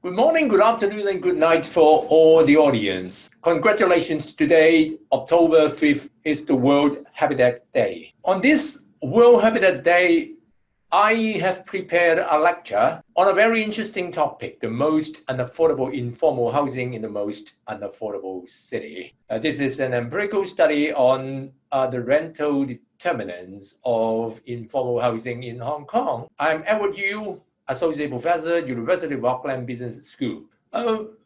Good morning, good afternoon, and good night for all the audience. Congratulations, today, October 5th, is the World Habitat Day. On this World Habitat Day, I have prepared a lecture on a very interesting topic, the most unaffordable informal housing in the most unaffordable city. This is an empirical study on the rental determinants of informal housing in Hong Kong. I'm Edward Yu, Associate Professor, University of Auckland Business School.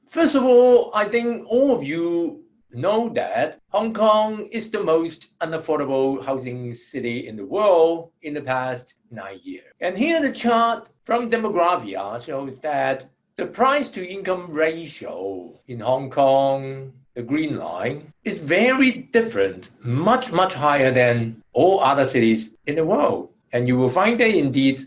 First of all, I think all of you know that Hong Kong is the most unaffordable housing city in the world in the past 9 years. And here the chart from Demographia shows that the price to income ratio in Hong Kong, the green line, is very different, much higher than all other cities in the world. And you will find that indeed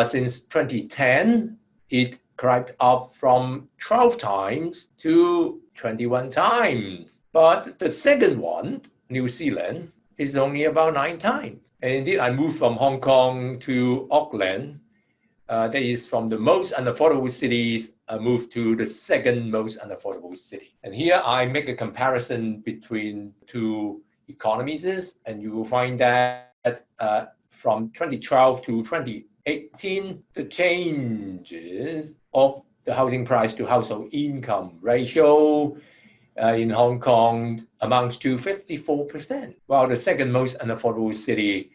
since 2010, it climbed up from 12 times to 21 times. But the second one, New Zealand, is only about 9 times. And indeed, I moved from Hong Kong to Auckland. That is from the most unaffordable cities, moved to the second most unaffordable city. And here I make a comparison between two economies, and you will find that from 2012 to 2018, the changes of the housing price to household income ratio in Hong Kong amounts to 54%, while the second most unaffordable city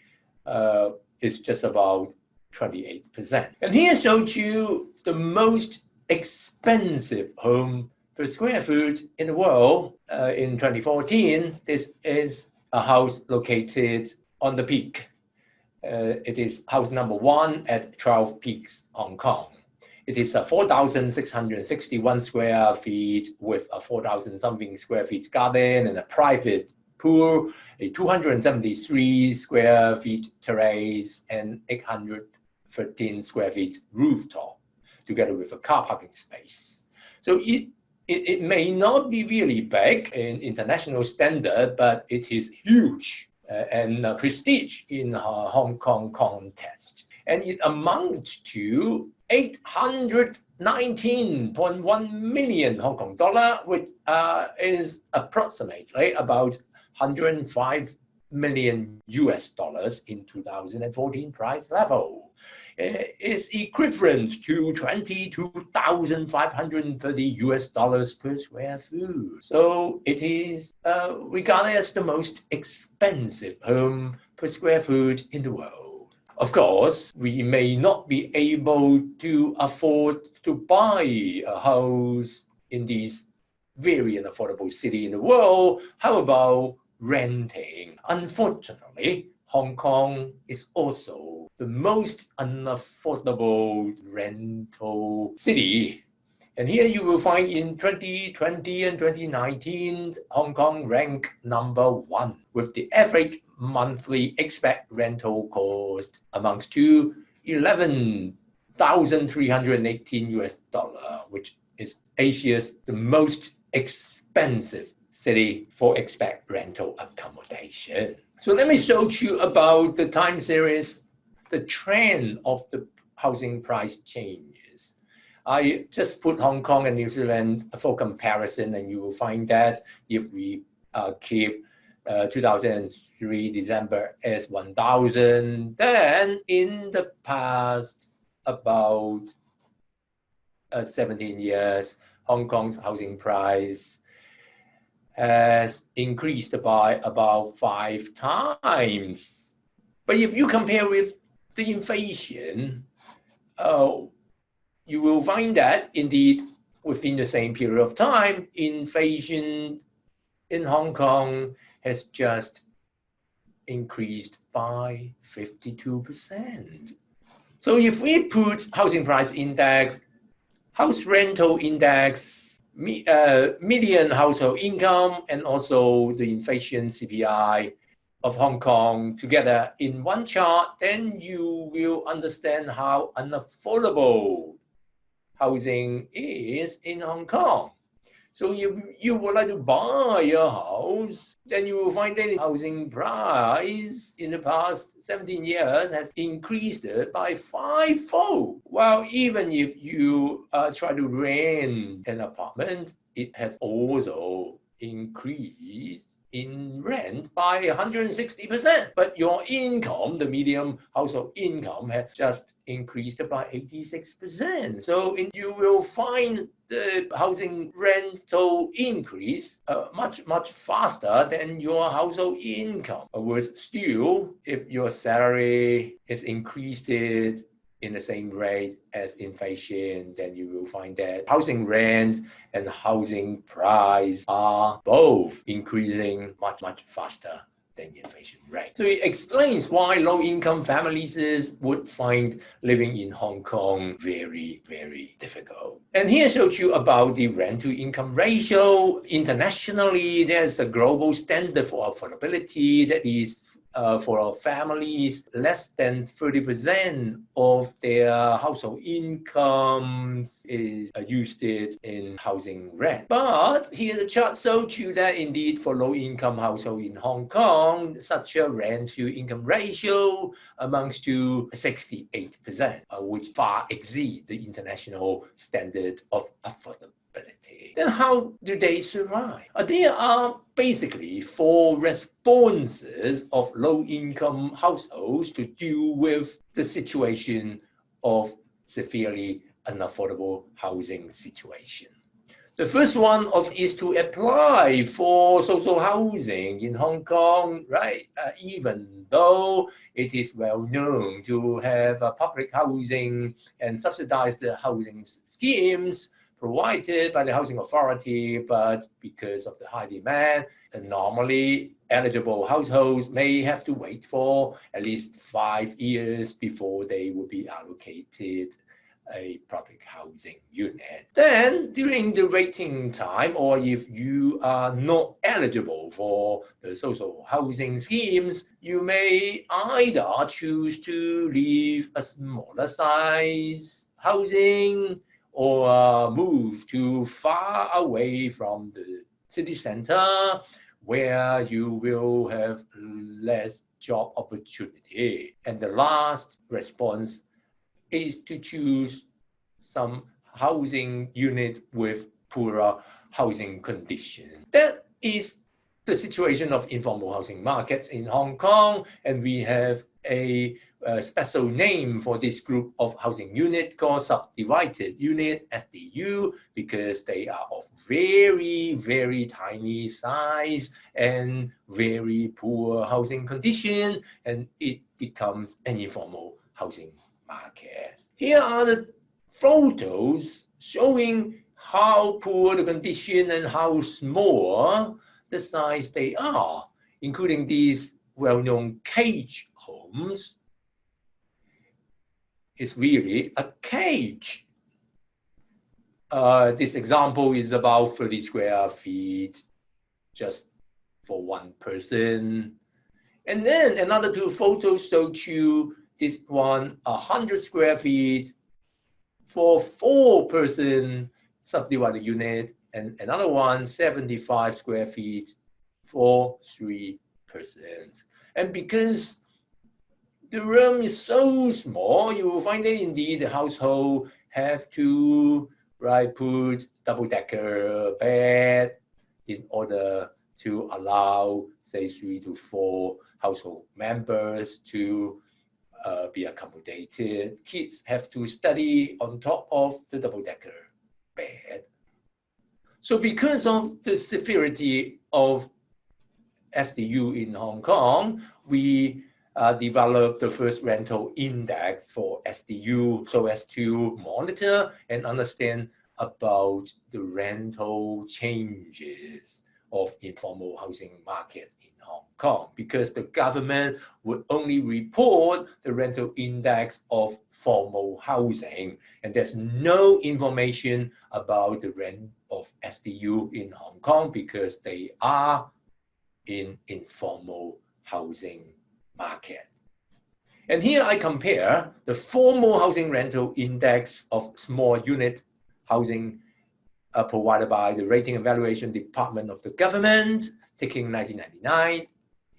is just about 28%. And here shows you the most expensive home per square foot in the world. In 2014, this is a house located on the Peak. It is house number 1 at 12 Peaks, Hong Kong. It is a 4,661 square feet with a 4,000 something square feet garden and a private pool, a 273 square feet terrace, and 813 square feet rooftop, together with a car parking space. So it may not be really big in international standard, but it is huge and prestige in Hong Kong context. And it amounts to 819.1 million Hong Kong dollar, which is approximately about 105 million US dollars in 2014 price level. Is equivalent to 22,530 US dollars per square foot. So it is regarded as the most expensive home per square foot in the world. Of course, we may not be able to afford to buy a house in this very unaffordable city in the world. How about renting? Unfortunately, Hong Kong is also the most unaffordable rental city. And here you will find in 2020 and 2019, Hong Kong ranked number 1 with the average monthly expect rental cost amounts to 11,318 US dollar, which is Asia's the most expensive city for expect rental accommodation. So let me show you about the time series, the trend of the housing price changes. I just put Hong Kong and New Zealand for comparison, and you will find that if we keep 2003 December as 1,000, then in the past about 17 years, Hong Kong's housing price has increased by about 5 times. But if you compare with the inflation, you will find that indeed within the same period of time, inflation in Hong Kong has just increased by 52%. So if we put housing price index, house rental index, median household income, and also the inflation CPI of Hong Kong together in one chart, then you will understand how unaffordable housing is in Hong Kong. So if you would like to buy a house, then you will find that housing price in the past 17 years has increased by fivefold. While even if you try to rent an apartment, it has also increased in rent by 160%. But your income, the median household income, has just increased by 86%. So you will find the housing rental increase much faster than your household income. Whereas still, if your salary is increased in the same rate as inflation, then you will find that housing rent and housing price are both increasing much faster than the inflation rate. So it explains why low-income families would find living in Hong Kong very difficult. And here shows you about the rent-to-income ratio. Internationally, there's a global standard for affordability that is for families, less than 30% of their household incomes is used in housing rent. But here the chart shows you that indeed for low-income household in Hong Kong, such a rent-to-income ratio amounts to 68%, which far exceeds the international standard of affordability. Then how do they survive? There are basically four responses of low-income households to deal with the situation of severely unaffordable housing situation. The first one is to apply for social housing in Hong Kong, right? Even though it is well known to have public housing and subsidized housing schemes provided by the housing authority, but because of the high demand, normally eligible households may have to wait for at least 5 years before they will be allocated a public housing unit. Then during the waiting time, or if you are not eligible for the social housing schemes, you may either choose to leave a smaller size housing or move to far away from the city center where you will have less job opportunity. And the last response is to choose some housing unit with poorer housing conditions. That is the situation of informal housing markets in Hong Kong, and we have a special name for this group of housing unit called subdivided unit, SDU, because they are of very tiny size and very poor housing condition, and it becomes an informal housing market. Here are the photos showing how poor the condition and how small the size they are, including these well-known cage homes. It's really a cage. This example is about 30 square feet just for one person. And then another two photos show you this one 100 square feet for 4-person subdivided unit, and another one 75 square feet for 3 persons. And because the room is so small, you will find that indeed the household have to put double-decker bed in order to allow, say, 3 to 4 household members to be accommodated. Kids have to study on top of the double-decker bed. So because of the severity of SDU in Hong Kong, we developed the first rental index for SDU so as to monitor and understand about the rental changes of informal housing market in Hong Kong, because the government would only report the rental index of formal housing, and there's no information about the rent of SDU in Hong Kong because they are in informal housing market. And here I compare the formal housing rental index of small unit housing provided by the Rating and Valuation Department of the government, taking 1999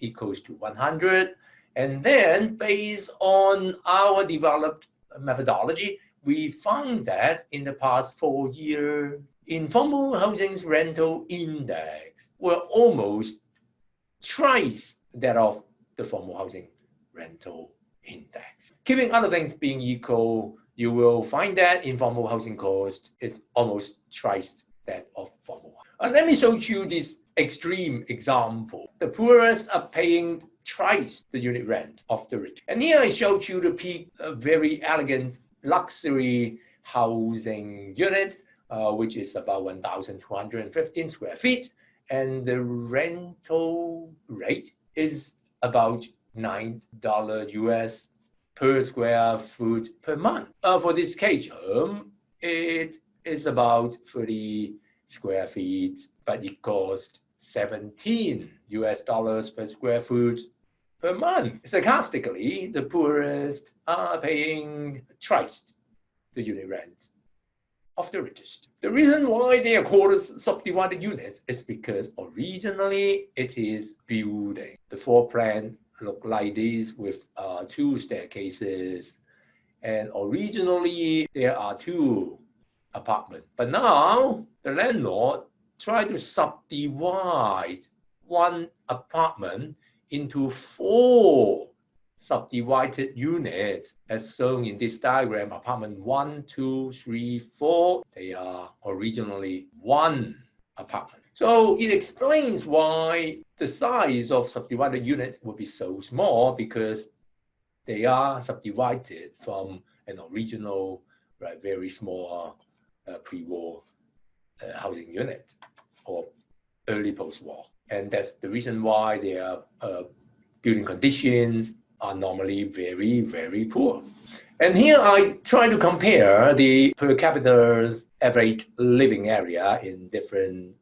equals to 100. And then based on our developed methodology, we found that in the past 4 years, informal housing's rental index were almost twice that of the formal housing rental index. Keeping other things being equal, you will find that informal housing cost is almost twice that of formal. Let me show you this extreme example. The poorest are paying twice the unit rent of the rich. And here I showed you the peak, very elegant luxury housing unit, which is about 1,215 square feet. And the rental rate is about $9 US per square foot per month. For this cage home, it is about 30 square feet, but it costs $17 US per square foot per month. Sarcastically, the poorest are paying twice the unit rent of the richest. The reason why they are called subdivided units is because originally it is building. The floor plan look like this with 2 staircases, and originally there are 2 apartments. But now the landlord tried to subdivide 1 apartment into 4 subdivided units, as shown in this diagram. Apartment 1, 2, 3, 4. They are originally 1 apartment. So it explains why the size of subdivided units would be so small, because they are subdivided from an original, very small pre-war housing unit or early post-war. And that's the reason why their building conditions are normally very, very poor. And here I try to compare the per capita average living area in different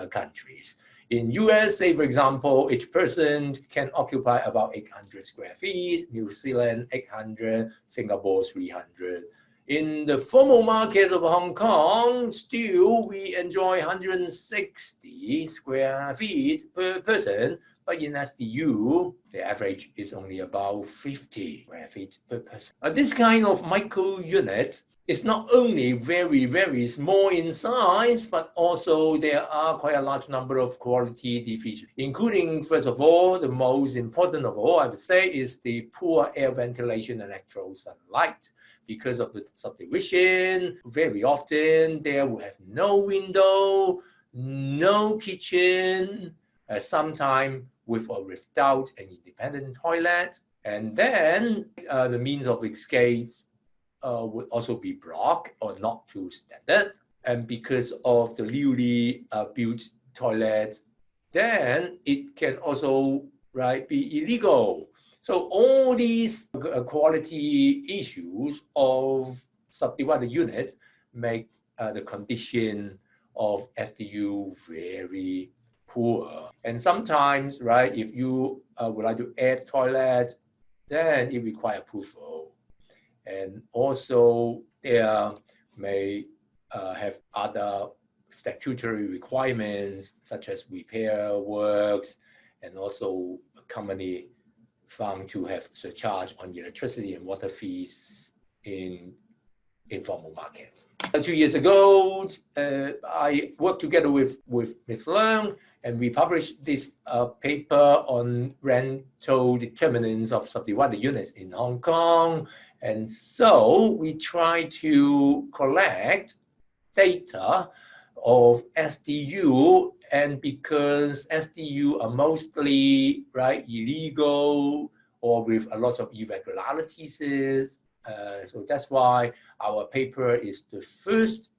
countries. In US, say for example, each person can occupy about 800 square feet, New Zealand 800, Singapore 300. In the formal market of Hong Kong, still we enjoy 160 square feet per person, but in SDU, the average is only about 50 square feet per person. This kind of micro unit is not only very, very small in size, but also there are quite a large number of quality deficiencies, including, first of all, the most important of all, I would say, is the poor air ventilation and natural sunlight. Because of the subdivision, very often there will have no window, no kitchen, sometimes with or without an independent toilet. And then the means of escapes would also be blocked or not too standard. And because of the newly built toilet, then it can also be illegal. So all these quality issues of subdivided units make the condition of SDU very poor. And sometimes, if you would like to add toilet, then it requires approval. And also there may have other statutory requirements, such as repair works, and also a company found to have surcharge on electricity and water fees in informal markets. 2 years ago, I worked together with Ms. Leung, and we published this paper on rental determinants of subdivided units in Hong Kong. And so we try to collect data of SDU, and because SDU are mostly illegal or with a lot of irregularities, so that's why our paper is the first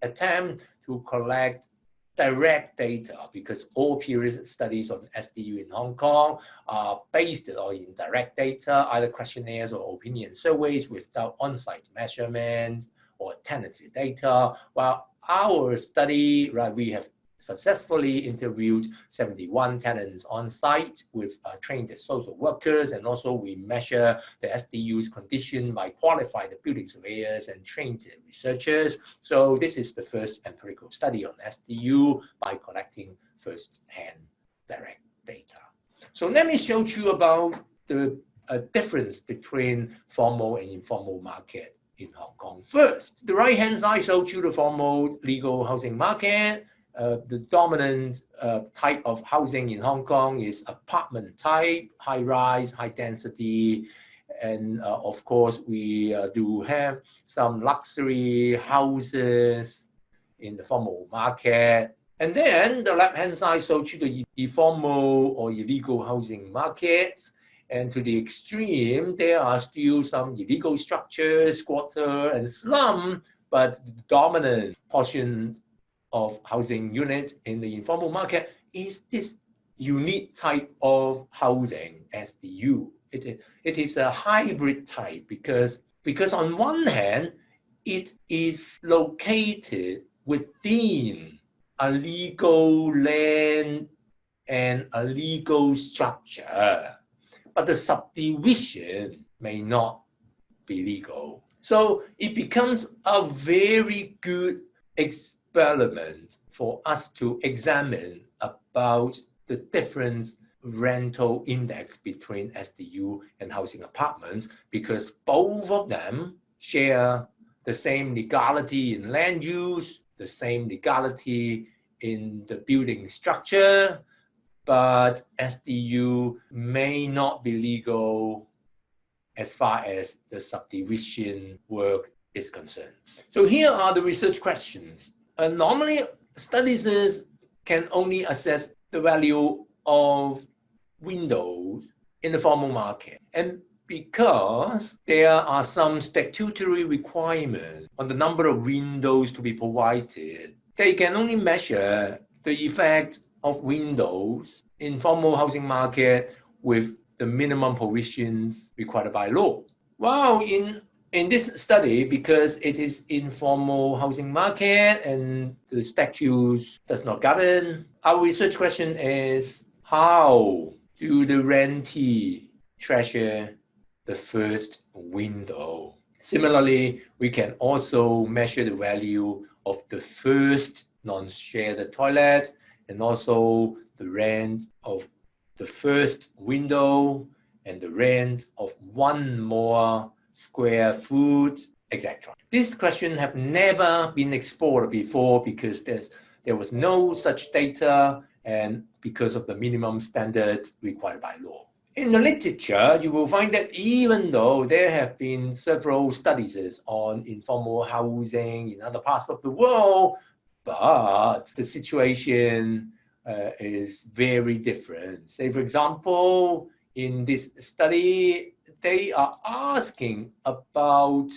attempt to collect direct data, because all previous studies on SDU in Hong Kong are based on indirect data, either questionnaires or opinion surveys without on-site measurement or tenancy data. While our study, we have successfully interviewed 71 tenants on site with trained social workers, and also we measure the SDU's condition by qualified building surveyors and trained researchers. So this is the first empirical study on SDU by collecting first-hand direct data. So let me show you about the difference between formal and informal market in Hong Kong first. The right-hand side shows you the formal legal housing market. The dominant type of housing in Hong Kong is apartment type, high-rise, high-density, and of course, we do have some luxury houses in the formal market. And then the left-hand side shows you the informal or illegal housing markets. And to the extreme, there are still some illegal structures, squatter and slum, but the dominant portion of housing unit in the informal market is this unique type of housing, SDU. It is a hybrid type because on one hand, it is located within a legal land and a legal structure, but the subdivision may not be legal. So it becomes a very good experiment for us to examine about the difference rental index between SDU and housing apartments, because both of them share the same legality in land use, the same legality in the building structure, but SDU may not be legal as far as the subdivision work is concerned. So here are the research questions. Normally, studies can only assess the value of windows in the formal market. And because there are some statutory requirements on the number of windows to be provided, they can only measure the effect of windows in formal housing market with the minimum provisions required by law. Well, in this study, because it is informal housing market and the statutes does not govern, our research question is, how do the rentee treasure the first window? Similarly, we can also measure the value of the first non-shared toilet and also the rent of the first window and the rent of one more square foot, etc. This question have never been explored before because there was no such data and because of the minimum standard required by law. In the literature, you will find that even though there have been several studies on informal housing in other parts of the world, but the situation is very different. Say, for example, in this study, they are asking about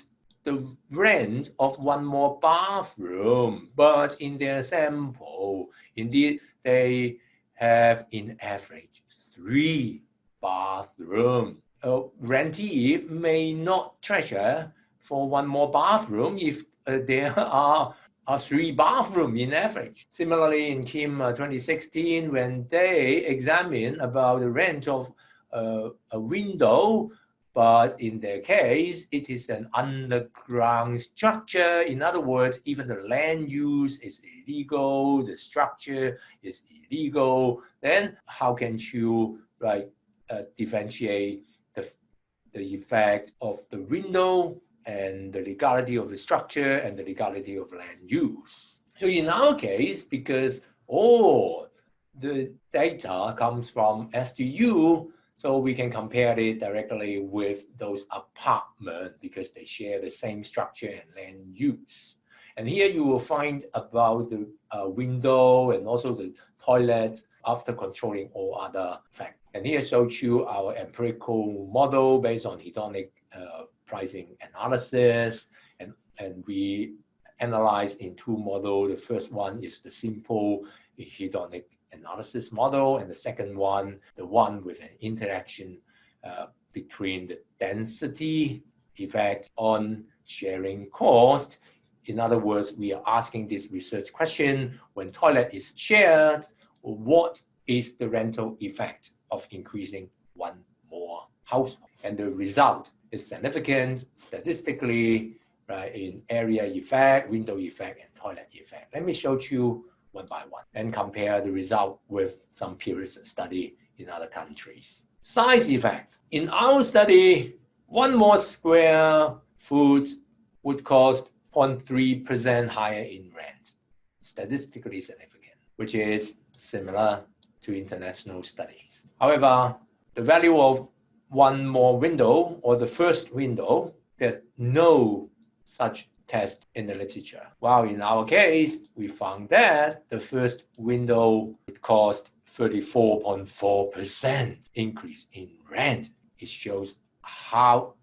the rent of one more bathroom, but in their sample, indeed, they have in average 3 bathrooms. A rentee may not treasure for one more bathroom if there are 3 bathrooms in average. Similarly, in Kim 2016, when they examined about the rent of a window, but in their case, it is an underground structure. In other words, even the land use is illegal, the structure is illegal. Then how can you differentiate the effect of the window and the legality of the structure and the legality of land use? So in our case, because all the data comes from SDU, so we can compare it directly with those apartments because they share the same structure and land use. And here you will find about the window and also the toilet after controlling all other factors. And here shows you our empirical model based on hedonic pricing analysis. And we analyze in 2 models. The first one is the simple hedonic analysis model, and the second one, the one with an interaction between the density effect on sharing cost In other words, we are asking this research question: when toilet is shared, what is the rental effect of increasing one more household? And the result is significant statistically, right, in area effect, window effect, and toilet effect. Let me show you one by one and compare the result with some previous study in other countries. Size effect. In our study, one more square foot would cost 0.3% higher in rent, statistically significant, which is similar to international studies. However, the value of one more window or the first window, there's no such test in the literature. While in our case, we found that the first window would cost 34.4% increase in rent. It shows how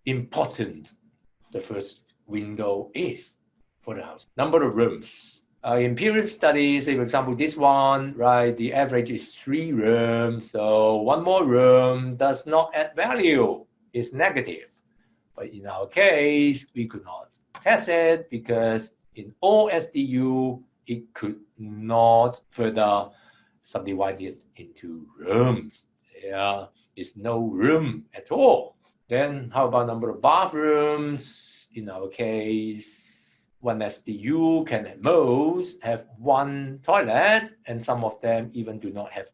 important the first window is for the house. Number of rooms. In previous studies, say for example, this one, right, the average is 3 rooms. So one more room does not add value, it's negative. But in our case, we could not test it because in all SDU, it could not further subdivide it into rooms. There is no room at all. Then how about number of bathrooms? In our case, one SDU can at most have one toilet, and some of them even do not have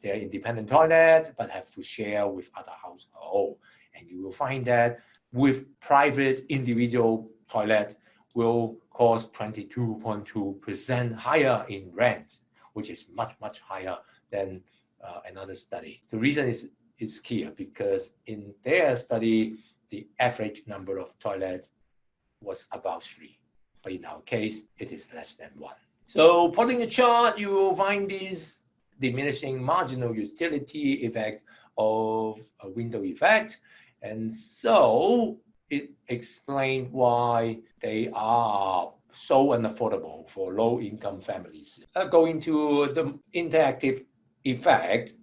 their independent toilet, but have to share with other households. And you will find that with private individual toilet will cost 22.2% higher in rent, which is much, much higher than another study. The reason is clear because in their study, the average number of toilets was about 3. But in our case, it is less than 1. So plotting the chart, you will find this diminishing marginal utility effect of a window effect. And so it explained why they are so unaffordable for low-income families. Going to the interactive effect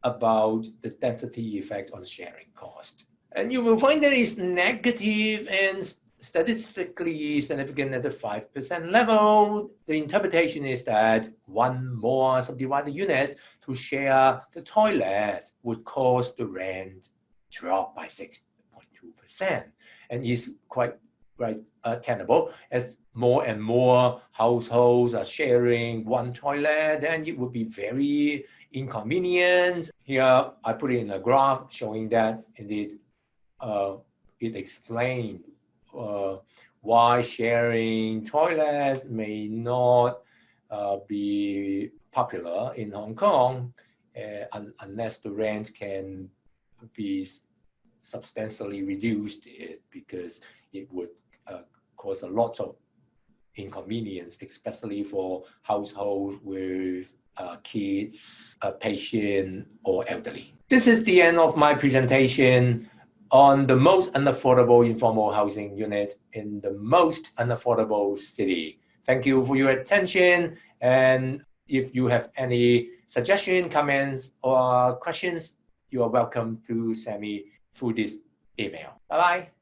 about the density effect on sharing cost. And you will find that it's negative and statistically significant at the 5% level. The interpretation is that one more subdivided unit to share the toilet would cause the rent drop by 6.2%, and is quite tenable as more and more households are sharing one toilet. Then it would be very inconvenient. Here I put it in a graph showing that indeed it explained why sharing toilets may not be popular in Hong Kong unless the rent can be substantially reduced, because it would cause a lot of inconvenience, especially for households with kids, patient, or elderly. This is the end of my presentation on the most unaffordable informal housing unit in the most unaffordable city. Thank you for your attention. And if you have any suggestions, comments, or questions, you are welcome to send me through this email. Bye-bye.